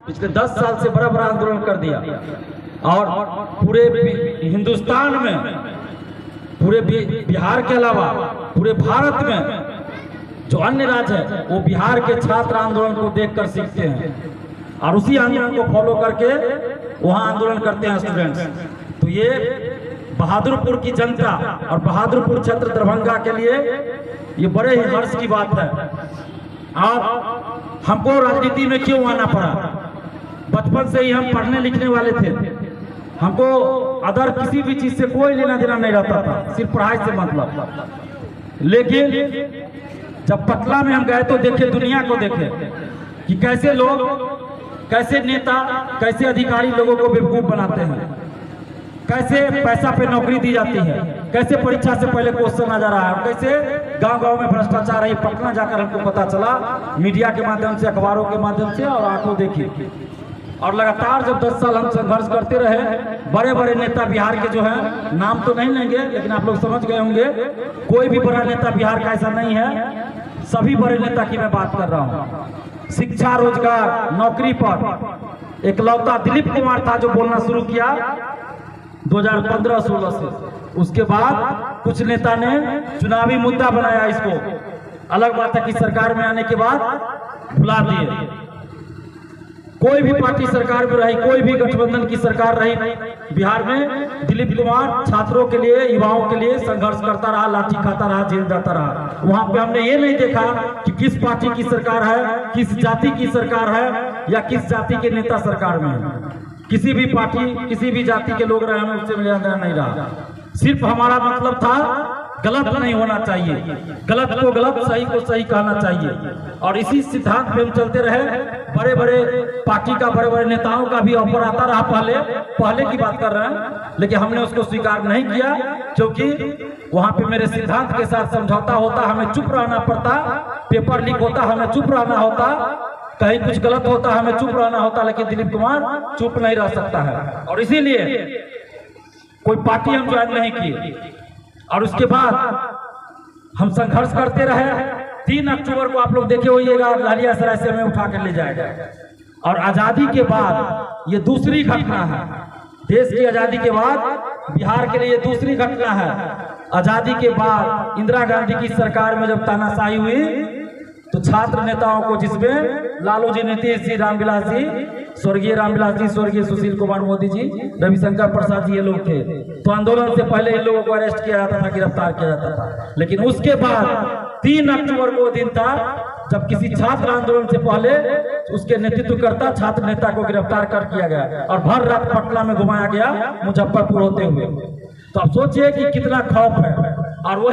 पिछले 10 साल से बड़ा बड़ा आंदोलन कर दिया और पूरे हिंदुस्तान में, पूरे बिहार के अलावा पूरे भारत में जो अन्य राज्य है वो बिहार के छात्र आंदोलन को देखकर सीखते हैं और उसी आंदोलन को फॉलो करके वहां आंदोलन करते हैं स्टूडेंट्स। तो ये बहादुरपुर की जनता और बहादुरपुर क्षेत्र दरभंगा के लिए ये बड़े ही हर्ष की बात है। और हमको राजनीति में क्यों आना पड़ा? बचपन से ही हम पढ़ने लिखने वाले थे, हमको अदर किसी भी चीज से कोई लेना देना नहीं रहता था, सिर्फ पढ़ाई से मतलब। लेकिन जब पटना में हम गए तो देखे, दुनिया को देखे कि कैसे लोग, कैसे नेता, कैसे अधिकारी लोगों को बेवकूफ बनाते हैं, कैसे पैसा पे नौकरी दी जाती है, कैसे परीक्षा से पहले क्वेश्चन आ जा रहा है, और कैसे गांव-गांव में भ्रष्टाचार है। पटना जाकर हमको पता चला, मीडिया के माध्यम से, अखबारों के माध्यम से और आंखों देखी। और लगातार जब 10 साल हम संघर्ष करते रहे, बड़े बड़े नेता बिहार के जो हैं, नाम तो नहीं लेंगे लेकिन आप लोग समझ गए होंगे, कोई भी बड़ा नेता बिहार का ऐसा नहीं है, सभी बड़े नेता की मैं बात कर रहा हूँ। शिक्षा, रोजगार, नौकरी पर एकलौता दिलीप कुमार था जो बोलना शुरू किया 2015-16 से। उसके बाद कुछ नेता ने चुनावी मुद्दा बनाया इसको। अलग बात है कि सरकार में आने के बाद भुला दिए। कोई भी पार्टी सरकार में रही, कोई भी गठबंधन की सरकार रही बिहार में, दिलीप कुमार छात्रों के लिए, युवाओं के लिए संघर्ष करता रहा, लाठी खाता रहा, जेल जाता रहा। वहां पे हमने ये नहीं देखा कि किस पार्टी की सरकार है, किस जाति की सरकार है या किस जाति के नेता सरकार में है। किसी भी पार्टी, किसी भी जाति के लोग रहे, हमें उससे मिलना नहीं रहा। सिर्फ हमारा मतलब था गलत नहीं होना चाहिए, गलत को गलत, सही को सही कहना चाहिए। और इसी सिद्धांत पे हम चलते रहे। बड़े बड़े पार्टी का, बड़े बड़े नेताओं का भी ऑफर आता रहा, पहले की बात कर रहे हैं, लेकिन हमने उसको स्वीकार नहीं किया, क्योंकि वहां पे मेरे सिद्धांत के साथ समझौता होता, हमें चुप रहना पड़ता। पेपर लीक होता, हमें चुप रहना होता, कहीं कुछ गलत होता, हमें चुप रहना होता, लेकिन दिलीप कुमार चुप नहीं रह सकता है। और इसीलिए कोई पार्टी हम ज्वाइन नहीं किए। और उसके बाद हम संघर्ष करते रहे। 3 अक्टूबर को आप लोग देखे होइएगा, लहरियासराय से हमें उठा कर ले जाएगा। और आजादी के बाद ये दूसरी घटना है, देश की आजादी के बाद बिहार के लिए दूसरी घटना है। आजादी के बाद इंदिरा गांधी की सरकार में जब तानाशाही हुई तो छात्र नेताओं को, जिसमें लालू जी, नीतीश जी, रामविलास जी, स्वर्गीय रामविलास जी, स्वर्गीय सुशील कुमार मोदी जी, रविशंकर प्रसाद जी, ये लोग थे। तो आंदोलन से पहले इन लोगों को अरेस्ट किया जाता था, गिरफ्तार किया जाता था। लेकिन उसके बाद 3 अक्टूबर को दिन था जब किसी छात्र आंदोलन से पहले उसके नेतृत्व करता छात्र नेता को गिरफ्तार कर किया गया और भर रात पटना में घुमाया गया, मुजफ्फरपुर होते हुए। तो आप सोचिए कि कितना खौफ है। और वही